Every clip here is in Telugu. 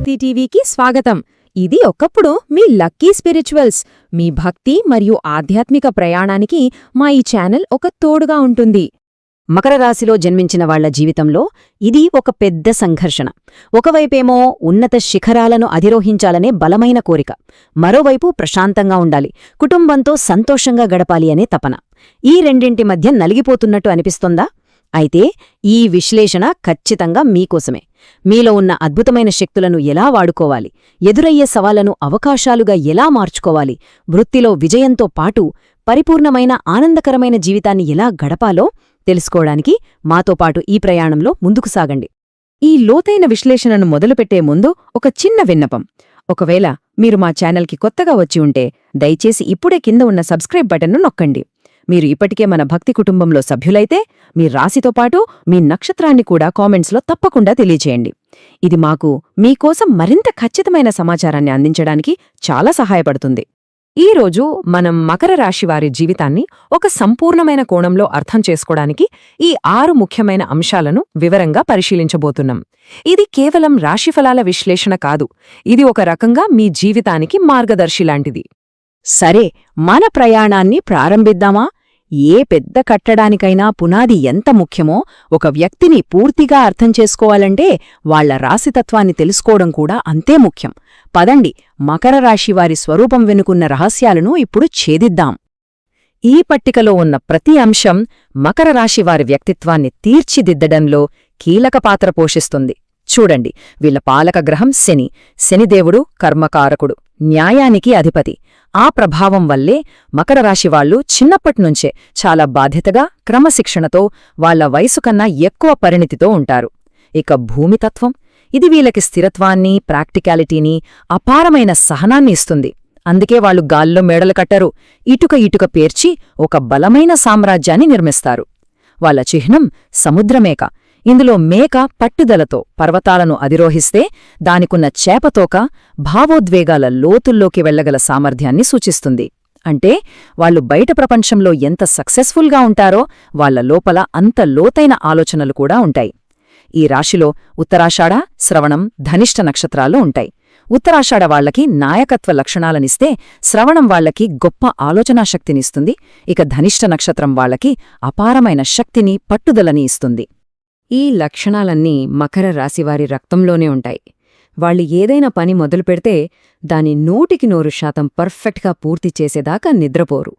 భక్తి టీవీకి స్వాగతం. ఇది ఒకప్పుడు మీ లక్కీ స్పిరిచువల్స్, మీ భక్తి మరియు ఆధ్యాత్మిక ప్రయాణానికి మా ఈ ఛానల్ ఒక తోడుగా ఉంటుంది. మకర రాశిలో జన్మించిన వాళ్ల జీవితంలో ఇది ఒక పెద్ద సంఘర్షణ. ఒకవైపేమో ఉన్నత శిఖరాలను అధిరోహించాలనే బలమైన కోరిక, మరోవైపు ప్రశాంతంగా ఉండాలి, కుటుంబంతో సంతోషంగా గడపాలి అనే తపన. ఈ రెండింటి మధ్య నలిగిపోతున్నట్టు అనిపిస్తోందా? అయితే ఈ విశ్లేషణ ఖచ్చితంగా మీకోసమే. మీలో ఉన్న అద్భుతమైన శక్తులను ఎలా వాడుకోవాలి, ఎదురయ్యే సవాళ్లను అవకాశాలుగా ఎలా మార్చుకోవాలి, వృత్తిలో విజయంతో పాటు పరిపూర్ణమైన ఆనందకరమైన జీవితాన్ని ఎలా గడపాలో తెలుసుకోవడానికి మాతో పాటు ఈ ప్రయాణంలో ముందుకు సాగండి. ఈ లోతైన విశ్లేషణను మొదలుపెట్టే ముందు ఒక చిన్న విన్నపం. ఒకవేళ మీరు మా ఛానల్కి కొత్తగా వచ్చి ఉంటే దయచేసి ఇప్పుడే కింద ఉన్న సబ్స్క్రైబ్ బటన్ను నొక్కండి. మీరు ఇప్పటికే మన భక్తి కుటుంబంలో సభ్యులైతే మీ రాశితో పాటు మీ నక్షత్రాన్ని కూడా కామెంట్స్లో తప్పకుండా తెలియచేయండి. ఇది మాకు మీకోసం మరింత ఖచ్చితమైన సమాచారాన్ని అందించడానికి చాలా సహాయపడుతుంది. ఈరోజు మనం మకర రాశి వారి జీవితాన్ని ఒక సంపూర్ణమైన కోణంలో అర్థం చేసుకోవడానికి ఈ 6 ముఖ్యమైన అంశాలను వివరంగా పరిశీలించబోతున్నాం. ఇది కేవలం రాశిఫలాల విశ్లేషణ కాదు, ఇది ఒక రకంగా మీ జీవితానికి మార్గదర్శిలాంటిది. సరే, మన ప్రయాణాన్ని ప్రారంభిద్దామా? ఏ పెద్ద కట్టడానికైనా పునాది ఎంత ముఖ్యమో ఒక వ్యక్తిని పూర్తిగా అర్థం చేసుకోవాలంటే వాళ్ల రాశితత్వాన్ని తెలుసుకోవడం కూడా అంతే ముఖ్యం. పదండి, మకర రాశి వారి స్వరూపం వెనుకున్న రహస్యాలను ఇప్పుడు ఛేదిద్దాం. ఈ పట్టికలో ఉన్న ప్రతి అంశం మకర రాశి వారి వ్యక్తిత్వాన్ని తీర్చిదిద్దడంలో కీలక పాత్ర పోషిస్తుంది. చూడండి, వీళ్ల పాలక గ్రహం శని. శనిదేవుడు కర్మకారకుడు, న్యాయానికి అధిపతి. ఆ ప్రభావం వల్లే మకర రాశివాళ్లు చిన్నప్పట్నుంచే చాలా బాధ్యతగా, క్రమశిక్షణతో, వాళ్ల వయసుకన్నా ఎక్కువ పరిణితితో ఉంటారు. ఇక భూమితత్వం, ఇది వీళ్ళకి స్థిరత్వాన్ని, ప్రాక్టికాలిటీని, అపారమైన సహనాన్ని ఇస్తుంది. అందుకే వాళ్లు గాల్లో మేడలు కట్టరు, ఇటుక పేర్చి ఒక బలమైన సామ్రాజ్యాన్ని నిర్మిస్తారు. వాళ్ల చిహ్నం సముద్రమేక. ఇందులో మేక పట్టుదలతో పర్వతాలను అధిరోహిస్తే దానికున్న చేపతోక భావోద్వేగాల లోతుల్లోకి వెళ్లగల సామర్థ్యాన్ని సూచిస్తుంది. అంటే వాళ్లు బయట ప్రపంచంలో ఎంత సక్సెస్ఫుల్గా ఉంటారో వాళ్ల లోపల అంత లోతైన ఆలోచనలు కూడా ఉంటాయి. ఈ రాశిలో ఉత్తరాషాఢ, శ్రవణం, ధనిష్ట నక్షత్రాలు ఉంటాయి. ఉత్తరాషాఢ వాళ్లకి నాయకత్వ లక్షణాలనిస్తే శ్రవణం వాళ్లకి గొప్ప ఆలోచనాశక్తినిస్తుంది. ఇక ధనిష్ట నక్షత్రం వాళ్లకి అపారమైన శక్తిని, పట్టుదలని ఇస్తుంది. ఈ లక్షణాలన్నీ మకర రాశివారి రక్తంలోనే ఉంటాయి. వాళ్ళు ఏదైనా పని మొదలుపెడితే దాని 100% పర్ఫెక్ట్గా పూర్తి చేసేదాకా నిద్రపోరు.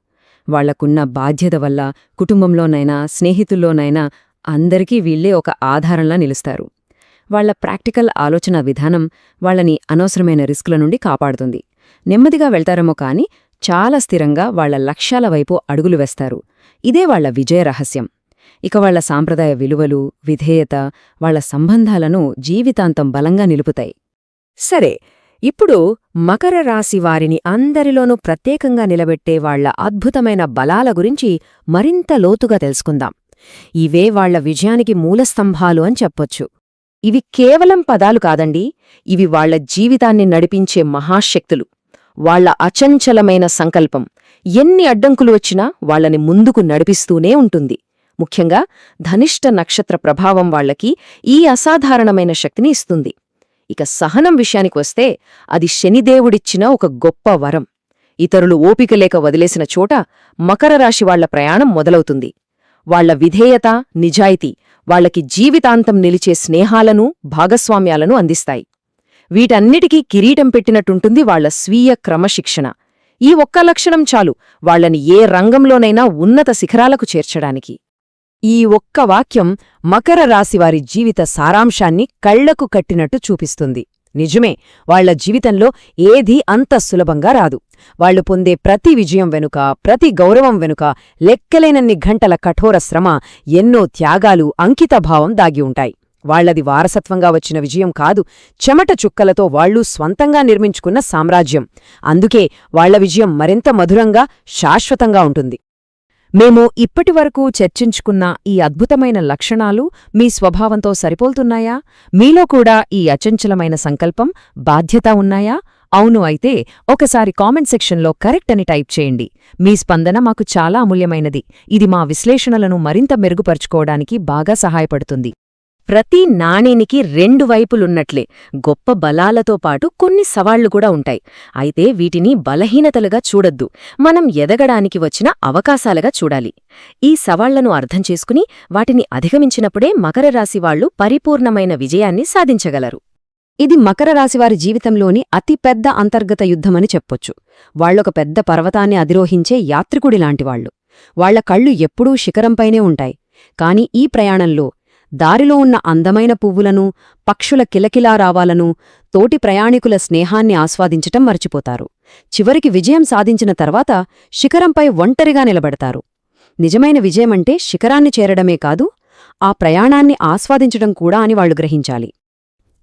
వాళ్లకున్న బాధ్యత వల్ల కుటుంబంలోనైనా స్నేహితుల్లోనైనా అందరికీ వీళ్లే ఒక ఆధారంలా నిలుస్తారు. వాళ్ల ప్రాక్టికల్ ఆలోచన విధానం వాళ్లని అనవసరమైన రిస్కుల నుండి కాపాడుతుంది. నెమ్మదిగా వెళ్తారేమో కాని చాలా స్థిరంగా వాళ్ల లక్ష్యాల వైపు అడుగులు వేస్తారు. ఇదే వాళ్ల విజయ రహస్యం. ఇక వాళ్ల సాంప్రదాయ విలువలు, విధేయత వాళ్ల సంబంధాలను జీవితాంతం బలంగా నిలుపుతాయి. సరే, ఇప్పుడు మకర రాశి వారిని అందరిలోనూ ప్రత్యేకంగా నిలబెట్టే వాళ్ల అద్భుతమైన బలాల గురించి మరింత లోతుగా తెలుసుకుందాం. ఇవే వాళ్ల విజయానికి మూలస్తంభాలు అని చెప్పొచ్చు. ఇవి కేవలం పదాలు కాదండి, ఇవి వాళ్ల జీవితాన్ని నడిపించే మహాశక్తులు. వాళ్ల అచంచలమైన సంకల్పం ఎన్ని అడ్డంకులు వచ్చినా వాళ్లని ముందుకు నడిపిస్తూనే ఉంటుంది. ముఖ్యంగా ధనిష్ట నక్షత్ర ప్రభావం వాళ్లకి ఈ అసాధారణమైన శక్తిని ఇస్తుంది. ఇక సహనం విషయానికొస్తే అది శనిదేవుడిచ్చిన ఒక గొప్ప వరం. ఇతరులు ఓపికలేక వదిలేసిన చోట మకర రాశి వాళ్ల ప్రయాణం మొదలవుతుంది. వాళ్ల విధేయత, నిజాయితీ వాళ్లకి జీవితాంతం నిలిచే స్నేహాలను, భాగస్వామ్యాలను అందిస్తాయి. వీటన్నిటికీ కిరీటం పెట్టినట్టుంటుంది వాళ్ల స్వీయ క్రమశిక్షణ. ఈ ఒక్క లక్షణం చాలు వాళ్లని ఏ రంగంలోనైనా ఉన్నత శిఖరాలకు చేర్చడానికి. ఈ ఒక్క వాక్యం మకర రాశివారి జీవిత సారాంశాన్ని కళ్లకు కట్టినట్టు చూపిస్తుంది. నిజమే, వాళ్ల జీవితంలో ఏదీ అంత సులభంగా రాదు. వాళ్లు పొందే ప్రతి విజయం వెనుక, ప్రతి గౌరవం వెనుక లెక్కలేనన్ని గంటల కఠోర శ్రమ, ఎన్నో త్యాగాలు, అంకితభావం దాగి ఉంటాయి. వాళ్లది వారసత్వంగా వచ్చిన విజయం కాదు, చెమట చుక్కలతో వాళ్లు స్వంతంగా నిర్మించుకున్న సామ్రాజ్యం. అందుకే వాళ్ల విజయం మరింత మధురంగా, శాశ్వతంగా ఉంటుంది. మేము ఇప్పటివరకు చర్చించుకున్న ఈ అద్భుతమైన లక్షణాలు మీ స్వభావంతో సరిపోల్తున్నాయా? మీలో కూడా ఈ అచంచలమైన సంకల్పం, బాధ్యత ఉన్నాయా? అవును అయితే ఒకసారి కామెంట్ సెక్షన్లో కరెక్ట్ అని టైప్ చేయండి. మీ స్పందన మాకు చాలా అమూల్యమైనది. ఇది మా విశ్లేషణలను మరింత మెరుగుపరుచుకోవడానికి బాగా సహాయపడుతుంది. ప్రతి నాణేనికి రెండు వైపులున్నట్లే గొప్ప బలాలతో పాటు కొన్ని సవాళ్లు కూడా ఉంటాయి. అయితే వీటిని బలహీనతలుగా చూడొద్దు, మనం ఎదగడానికి వచ్చిన అవకాశాలుగా చూడాలి. ఈ సవాళ్లను అర్థం చేసుకుని వాటిని అధిగమించినప్పుడే మకర రాశి వాళ్లు పరిపూర్ణమైన విజయాన్ని సాధించగలరు. ఇది మకర రాశివారి జీవితంలోని అతి పెద్ద అంతర్గత యుద్ధమని చెప్పొచ్చు. వాళ్లొక పెద్ద పర్వతాన్ని అధిరోహించే యాత్రికుడిలాంటివాళ్లు. వాళ్ల కళ్ళు ఎప్పుడూ శిఖరంపైనే ఉంటాయి. కాని ఈ ప్రయాణంలో దారిలో ఉన్న అందమైన పువ్వులను, పక్షుల కిలకిలారావాలను, తోటి ప్రయాణికుల స్నేహాన్ని ఆస్వాదించటం మర్చిపోతారు. చివరికి విజయం సాధించిన తర్వాత శిఖరంపై ఒంటరిగా నిలబడతారు. నిజమైన విజయమంటే శిఖరాన్ని చేరడమే కాదు, ఆ ప్రయాణాన్ని ఆస్వాదించడం కూడా అని వాళ్లు గ్రహించాలి.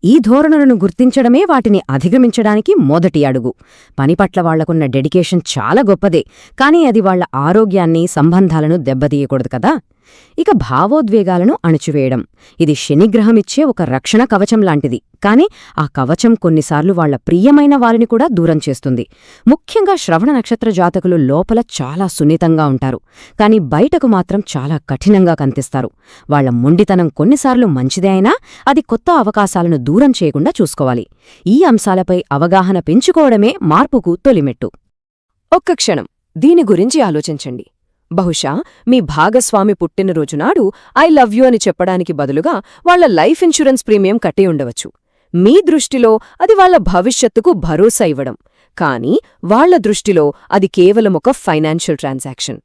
ఈ ధోరణులను గుర్తించడమే వాటిని అధిగమించడానికి మొదటి అడుగు. పనిపట్ల వాళ్లకున్న డెడికేషన్ చాలా గొప్పదే, కానీ అది వాళ్ల ఆరోగ్యాన్ని, సంబంధాలను దెబ్బతీయకూడదు కదా. ఇక భావోద్వేగాలను అణచివేయడం. ఇది శనిగ్రహమిచ్చే ఒక రక్షణ కవచం లాంటిది. కాని ఆ కవచం కొన్నిసార్లు వాళ్ల ప్రియమైన వారిని కూడా దూరం చేస్తుంది. ముఖ్యంగా శ్రవణ నక్షత్ర జాతకులు లోపల చాలా సున్నితంగా ఉంటారు, కాని బయటకు మాత్రం చాలా కఠినంగా కనిపిస్తారు. వాళ్ల మొండితనం కొన్నిసార్లు మంచిదే అయినా అది కొత్త అవకాశాలను దూరం చేయకుండా చూసుకోవాలి. ఈ అంశాలపై అవగాహన పెంచుకోవడమే మార్పుకు తొలిమెట్టు. ఒక్క క్షణం దీని గురించి ఆలోచించండి. బహుశా మీ భాగస్వామి పుట్టినరోజునాడు ఐ లవ్ యూ అని చెప్పడానికి బదులుగా వాళ్ల లైఫ్ ఇన్సూరెన్స్ ప్రీమియం కట్టి ఉండవచ్చు. మీ దృష్టిలో అది వాళ్ల భవిష్యత్తుకు భరోసా ఇవ్వడం, కానీ వాళ్ల దృష్టిలో అది కేవలం ఒక ఫైనాన్షియల్ ట్రాన్సాక్షన్.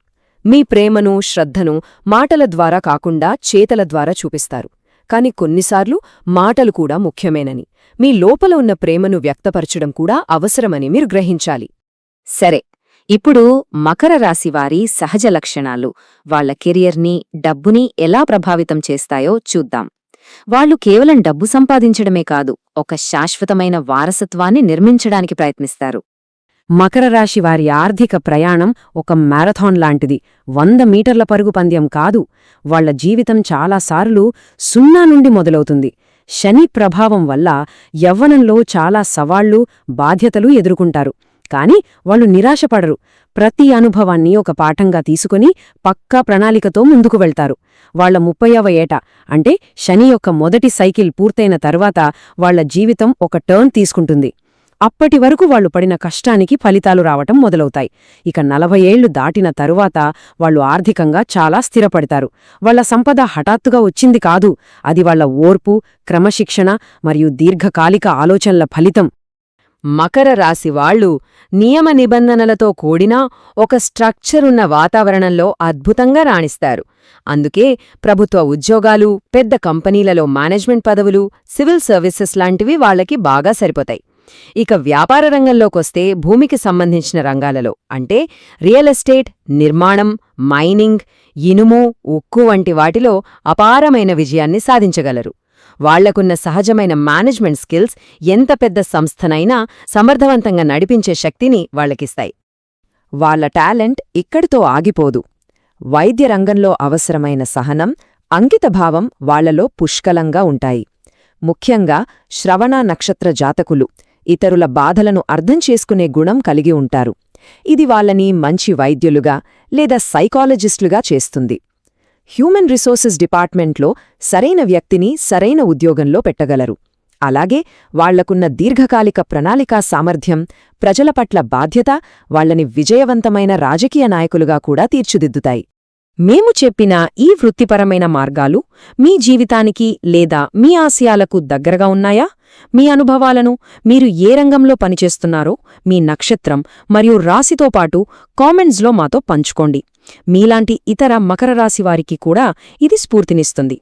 మీ ప్రేమను, శ్రద్ధను మాటల ద్వారా కాకుండా చేతల ద్వారా చూపిస్తారు. కాని కొన్నిసార్లు మాటలు కూడా ముఖ్యమేనని, మీ లోపల ఉన్న ప్రేమను వ్యక్తపరచడం కూడా అవసరమని మీరు గ్రహించాలి. సరే, ఇప్పుడు మకర రాశివారి సహజ లక్షణాలు, వాళ్ల కెరియర్ని, డబ్బుని ఎలా ప్రభావితం చేస్తాయో చూద్దాం. వాళ్లు కేవలం డబ్బు సంపాదించడమే కాదు, ఒక శాశ్వతమైన వారసత్వాన్ని నిర్మించడానికి ప్రయత్నిస్తారు. మకర రాశి వారి ఆర్థిక ప్రయాణం ఒక మ్యారథాన్ లాంటిది. 100 మీటర్ల పరుగు పందెం కాదు. వాళ్ల జీవితం చాలాసార్లు 0 నుండి మొదలవుతుంది. శని ప్రభావం వల్ల యవ్వనంలో చాలా సవాళ్లు, బాధ్యతలు ఎదుర్కొంటారు. కాని వాళ్లు నిరాశపడరు. ప్రతి అనుభవాన్ని ఒక పాఠంగా తీసుకుని పక్కా ప్రణాళికతో ముందుకు వెళ్తారు. వాళ్ల 30వ ఏట అంటే శని యొక్క మొదటి సైకిల్ పూర్తయిన తర్వాత వాళ్ల జీవితం ఒక టర్న్ తీసుకుంటుంది. అప్పటి వరకు వాళ్లు పడిన కష్టానికి ఫలితాలు రావటం మొదలవుతాయి. ఇక 40 ఏళ్లు దాటిన తరువాత వాళ్లు ఆర్థికంగా చాలా స్థిరపడతారు. వాళ్ల సంపద హఠాత్తుగా వచ్చింది కాదు, అది వాళ్ల ఓర్పు, క్రమశిక్షణ మరియు దీర్ఘకాలిక ఆలోచనల ఫలితం. మకర రాశి వాళ్లు నియమ నిబంధనలతో కూడిన ఒక స్ట్రక్చరున్న వాతావరణంలో అద్భుతంగా రాణిస్తారు. అందుకే ప్రభుత్వ ఉద్యోగాలు, పెద్ద కంపెనీలలో మేనేజ్మెంట్ పదవులు, సివిల్ సర్వీసెస్ లాంటివి వాళ్లకి బాగా సరిపోతాయి. ఇక వ్యాపార రంగంలోకొస్తే భూమికి సంబంధించిన రంగాలలో అంటే రియల్ ఎస్టేట్, నిర్మాణం, మైనింగ్, ఇనుము, ఉక్కు వంటి వాటిలో అపారమైన విజయాన్ని సాధించగలరు. వాళ్లకున్న సహజమైన మేనేజ్మెంట్ స్కిల్స్ ఎంత పెద్ద సంస్థనైనా సమర్థవంతంగా నడిపించే శక్తిని వాళ్లకిస్తాయి. వాళ్ల టాలెంట్ ఇక్కడితో ఆగిపోదు. వైద్య రంగంలో అవసరమైన సహనం, అంకితభావం వాళ్లలో పుష్కలంగా ఉంటాయి. ముఖ్యంగా శ్రవణ నక్షత్ర జాతకులు ఇతరుల బాధలను అర్థం చేసుకునే గుణం కలిగి ఉంటారు. ఇది వాళ్ళని మంచి వైద్యులుగా లేదా సైకాలజిస్టులుగా చేస్తుంది. హ్యూమన్ రిసోర్సెస్ డిపార్ట్మెంట్లో సరైన వ్యక్తిని సరైన ఉద్యోగంలో పెట్టగలరు. అలాగే వాళ్లకున్న దీర్ఘకాలిక ప్రణాళికా సామర్థ్యం, ప్రజల పట్ల బాధ్యత వాళ్లని విజయవంతమైన రాజకీయ నాయకులుగా కూడా తీర్చిదిద్దుతాయి. మేము చెప్పిన ఈ వృత్తిపరమైన మార్గాలు మీ జీవితానికి లేదా మీ ఆశయాలకు దగ్గరగా ఉన్నాయా? మీ అనుభవాలను, మీరు ఏ రంగంలో పనిచేస్తున్నారో, మీ నక్షత్రం మరియు రాశితో పాటు కామెంట్స్లో మాతో పంచుకోండి. మీలాంటి ఇతర మకర రాశి వారికి కూడా ఇది స్ఫూర్తినిస్తుంది.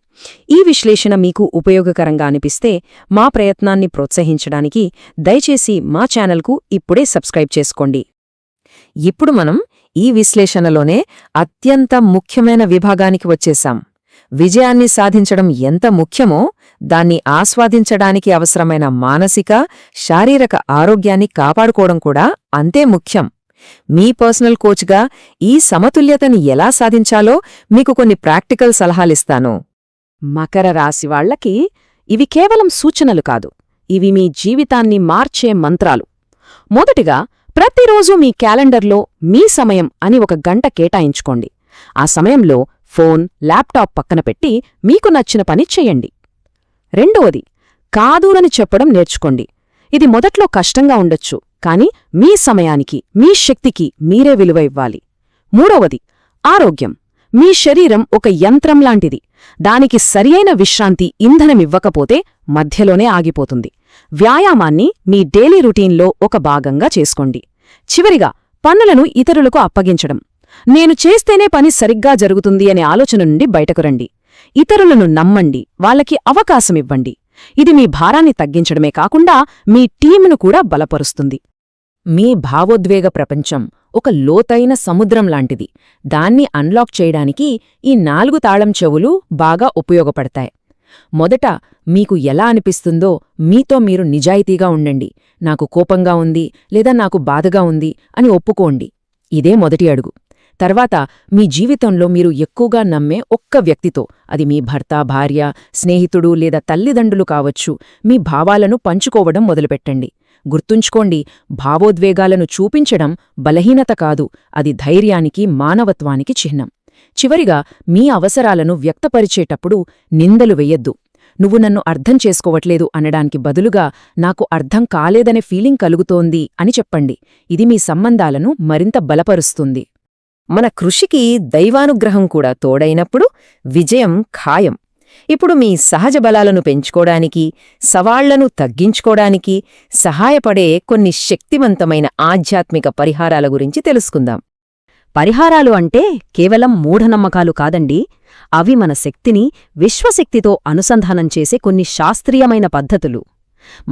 ఈ విశ్లేషణ మీకు ఉపయోగకరంగా అనిపిస్తే మా ప్రయత్నాన్ని ప్రోత్సహించడానికి దయచేసి మా ఛానల్కు ఇప్పుడే సబ్స్క్రైబ్ చేసుకోండి. ఇప్పుడు మనం ఈ విశ్లేషణలోనే అత్యంత ముఖ్యమైన విభాగానికి వచ్చేశాం. విజయాన్ని సాధించడం ఎంత ముఖ్యమో దాన్ని ఆస్వాదించడానికి అవసరమైన మానసిక, శారీరక ఆరోగ్యాన్ని కాపాడుకోవడం కూడా అంతే ముఖ్యం. మీ పర్సనల్ కోచ్గా ఈ సమతుల్యతని ఎలా సాధించాలో మీకు కొన్ని ప్రాక్టికల్ సలహాలిస్తాను. మకర రాశి వాళ్లకి ఇవి కేవలం సూచనలు కాదు, ఇవి మీ జీవితాన్ని మార్చే మంత్రాలు. మొదటిగా, ప్రతిరోజూ మీ క్యాలెండర్లో మీ సమయం అని ఒక గంట కేటాయించుకోండి. ఆ సమయంలో ఫోన్, ల్యాప్టాప్ పక్కన పెట్టి మీకు నచ్చిన పని చెయ్యండి. రెండవది, కాదూరని చెప్పడం నేర్చుకోండి. ఇది మొదట్లో కష్టంగా ఉండొచ్చు, కాని మీ సమయానికి, మీ శక్తికి మీరే విలువ ఇవ్వాలి. మూడవది, ఆరోగ్యం. మీ శరీరం ఒక యంత్రంలాంటిది. దానికి సరియైన విశ్రాంతి, ఇంధనమివ్వకపోతే మధ్యలోనే ఆగిపోతుంది. వ్యాయామాన్ని మీ డైలీ రొటీన్లో ఒక భాగంగా చేసుకోండి. చివరిగా, పనులను ఇతరులకు అప్పగించడం. నేను చేస్తేనే పని సరిగ్గా జరుగుతుంది అనే ఆలోచన నుండి బయటకు రండి. ఇతరులను నమ్మండి, వాళ్ళకి అవకాశమివ్వండి. ఇది మీ భారాన్ని తగ్గించడమే కాకుండా మీ టీమును కూడా బలపరుస్తుంది. మీ భావోద్వేగ ప్రపంచం ఒక లోతైన సముద్రం లాంటిది. దాన్ని అన్లాక్ చేయడానికి ఈ 4 తాళం చెవులు బాగా ఉపయోగపడతాయి. మొదట, మీకు ఎలా అనిపిస్తుందో మీతో మీరు నిజాయితీగా ఉండండి. నాకు కోపంగా ఉంది లేదా నాకు బాధగా ఉంది అని ఒప్పుకోండి. ఇదే మొదటి అడుగు. తర్వాత, మీ జీవితంలో మీరు ఎక్కువగా నమ్మే ఒక్క వ్యక్తితో, అది మీ భర్త, భార్య, స్నేహితుడు లేదా తల్లిదండ్రులు కావచ్చు, మీ భావాలను పంచుకోవడం మొదలుపెట్టండి. గుర్తుంచుకోండి, భావోద్వేగాలను చూపించడం బలహీనత కాదు, అది ధైర్యానికి, మానవత్వానికి చిహ్నం. చివరిగా, మీ అవసరాలను వ్యక్తపరిచేటప్పుడు నిందలు వెయ్యొద్దు. నువ్వు నన్ను అర్థం చేసుకోవట్లేదు అనడానికి బదులుగా, నాకు అర్థం కాలేదనే ఫీలింగ్ కలుగుతోంది అని చెప్పండి. ఇది మీ సంబంధాలను మరింత బలపరుస్తుంది. మన కృషికి దైవానుగ్రహం కూడా తోడైనప్పుడు విజయం ఖాయం. ఇప్పుడు మీ సహజ బలాలను పెంచుకోడానికి, సవాళ్లను తగ్గించుకోడానికి సహాయపడే కొన్ని శక్తివంతమైన ఆధ్యాత్మిక పరిహారాల గురించి తెలుసుకుందాం. పరిహారాలు అంటే కేవలం మూఢనమ్మకాలు కాదండి. అవి మన శక్తిని విశ్వశక్తితో అనుసంధానం చేసే కొన్ని శాస్త్రీయమైన పద్ధతులు.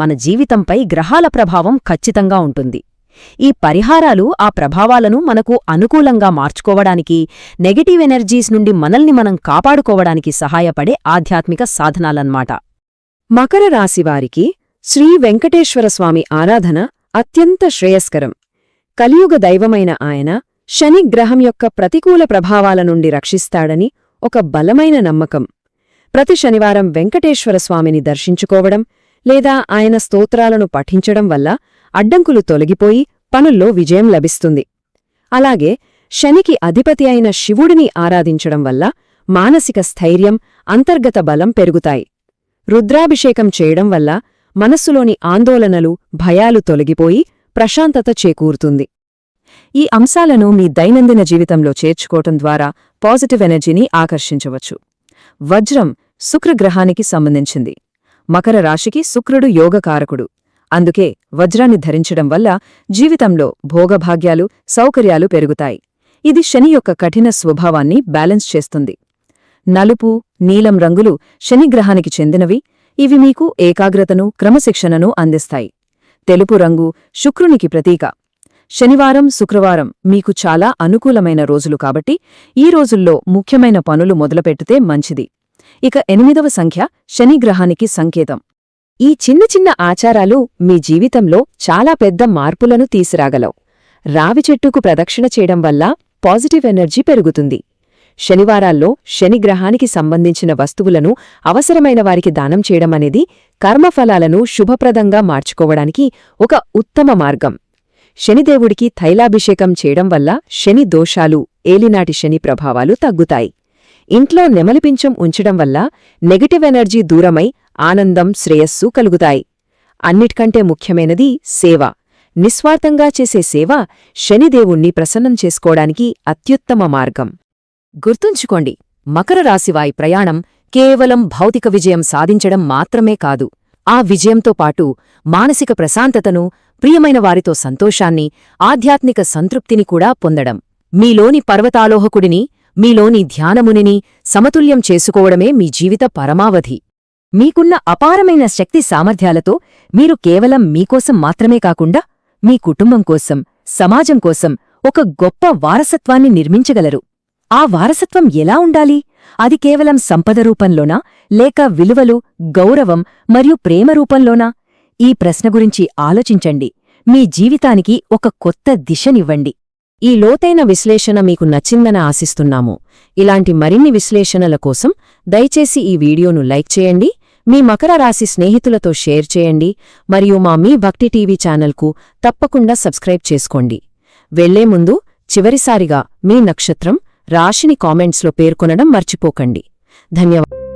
మన జీవితంపై గ్రహాల ప్రభావం ఖచ్చితంగా ఉంటుంది. ఈ పరిహారాలు ఆ ప్రభావాలను మనకు అనుకూలంగా మార్చుకోవడానికి, నెగటివ్ ఎనర్జీస్ నుండి మనల్ని మనం కాపాడుకోవడానికి సహాయపడే ఆధ్యాత్మిక సాధనాలన్మాట. మకర రాశివారికి శ్రీ వెంకటేశ్వరస్వామి ఆరాధన అత్యంత శ్రేయస్కరం. కలియుగ దైవమైన ఆయన శని గ్రహం యొక్క ప్రతికూల ప్రభావాల నుండి రక్షిస్తాడని ఒక బలమైన నమ్మకం. ప్రతి శనివారం వెంకటేశ్వరస్వామిని దర్శించుకోవడం లేదా ఆయన స్తోత్రాలను పఠించడం వల్ల అడ్డంకులు తొలగిపోయి పనుల్లో విజయం లభిస్తుంది. అలాగే శనికి అధిపతి అయిన శివుడిని ఆరాధించడం వల్ల మానసిక స్థైర్యం, అంతర్గత బలం పెరుగుతాయి. రుద్రాభిషేకం చేయడం వల్ల మనస్సులోని ఆందోళనలు, భయాలు తొలగిపోయి ప్రశాంతత చేకూరుతుంది. ఈ అంశాలను మీ దైనందిన జీవితంలో చేర్చుకోవటం ద్వారా పాజిటివ్ ఎనర్జీని ఆకర్షించవచ్చు. వజ్రం శుక్రగ్రహానికి సంబంధించింది. మకర రాశికి శుక్రుడు యోగకారకుడు. అందుకే వజ్రాన్ని ధరించడం వల్ల జీవితంలో భోగభాగ్యాలు, సౌకర్యాలు పెరుగుతాయి. ఇది శని యొక్క కఠిన స్వభావాన్ని బ్యాలెన్స్ చేస్తుంది. నలుపు, నీలం రంగులు శనిగ్రహానికి చెందినవి. ఇవి మీకు ఏకాగ్రతను, క్రమశిక్షణను అందిస్తాయి. తెలుపు రంగు శుక్రునికి ప్రతీక. శనివారం, శుక్రవారం మీకు చాలా అనుకూలమైన రోజులు కాబట్టి ఈ రోజుల్లో ముఖ్యమైన పనులు మొదలుపెట్టితే మంచిది. ఇక 8వ సంఖ్య శనిగ్రహానికి సంకేతం. ఈ చిన్న చిన్న ఆచారాలు మీ జీవితంలో చాలా పెద్ద మార్పులను తీసురాగలవు. రావి చెట్టుకు ప్రదక్షిణ చేయడం వల్ల పాజిటివ్ ఎనర్జీ పెరుగుతుంది. శనివారాల్లో శనిగ్రహానికి సంబంధించిన వస్తువులను అవసరమైన వారికి దానం చేయడం అనేది కర్మఫలాలను శుభప్రదంగా మార్చుకోవడానికి ఒక ఉత్తమ మార్గం. శనిదేవుడికి తైలాభిషేకం చేయడం వల్ల శని దోషాలు, ఏలినాటి శని ప్రభావాలు తగ్గుతాయి. ఇంట్లో నెమలిపించం ఉంచడం వల్ల నెగటివ్ ఎనర్జీ దూరమై ఆనందం, శ్రేయస్సు కలుగుతాయి. అన్నిటికంటే ముఖ్యమైనది సేవ. నిస్వార్థంగా చేసే సేవ శనిదేవుణ్ణి ప్రసన్నం చేసుకోవడానికి అత్యుత్తమ మార్గం. గుర్తుంచుకోండి, మకర రాశివారి ప్రయాణం కేవలం భౌతిక విజయం సాధించడం మాత్రమే కాదు. ఆ విజయంతో పాటు మానసిక ప్రశాంతతను, ప్రియమైన వారితో సంతోషాన్ని, ఆధ్యాత్మిక సంతృప్తిని కూడా పొందడం. మీలోని పర్వతాలోహకుడిని, మీలోని ధ్యానమునిని సమతుల్యం చేసుకోవడమే మీ జీవిత పరమావధి. మీకున్న అపారమైన శక్తి సామర్థ్యాలతో మీరు కేవలం మీకోసం మాత్రమే కాకుండా మీ కుటుంబం కోసం, సమాజం కోసం ఒక గొప్ప వారసత్వాన్ని నిర్మించగలరు. ఆ వారసత్వం ఎలా ఉండాలి? అది కేవలం సంపద రూపంలోనా, లేక విలువలు, గౌరవం మరియు ప్రేమ రూపంలోనా? ఈ ప్రశ్న గురించి ఆలోచించండి. మీ జీవితానికి ఒక కొత్త దిశనివ్వండి. ఈ లోతైన విశ్లేషణ మీకు నచ్చిందని ఆశిస్తున్నాము. ఇలాంటి మరిన్ని విశ్లేషణల కోసం దయచేసి ఈ వీడియోను లైక్ చేయండి, మీ మకర రాశి స్నేహితులతో షేర్ చేయండి మరియు మీ భక్తి టీవీ ఛానల్కు తప్పకుండా సబ్స్క్రైబ్ చేసుకోండి. వెళ్లే ముందు చివరిసారిగా మీ నక్షత్రం, రాశిని కామెంట్స్లో పేర్కొనడం మర్చిపోకండి. ధన్యవాదాలు.